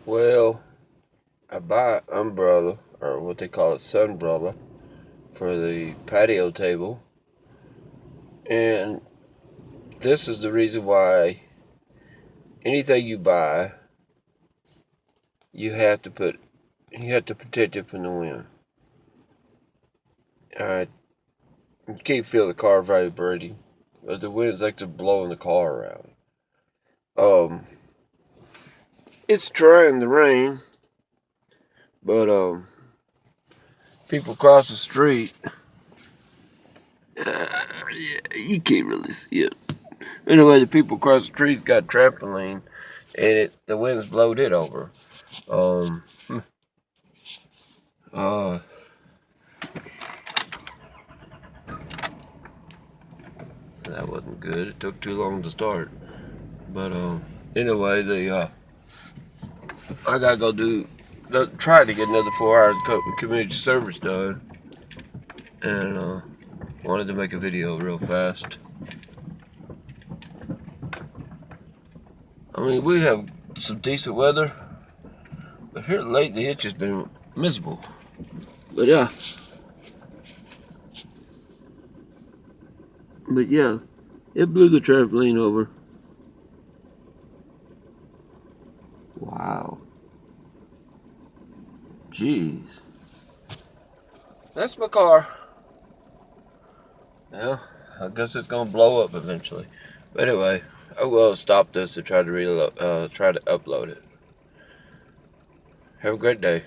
Well, I buy an umbrella, or what they call it, sunbrella, for the patio table. And this is the reason why anything you buy, you have to protect it from the wind. You can't feel the car vibrating, but the wind's like they're blowing the car around. It's trying to rain, but people cross the street. You can't really see it. Anyway, the people across the street got a trampoline, and the wind's blowed it over. Um, uh, that wasn't good. It took too long to start. But anyway, I gotta go try to get another 4 hours of community service done, and wanted to make a video real fast. I mean, we have some decent weather, but here lately it's just been miserable. But yeah, it blew the trampoline over. Wow. Jeez. That's my car. Well, I guess it's gonna blow up eventually. But anyway, I will stop this and try to upload it. Have a great day.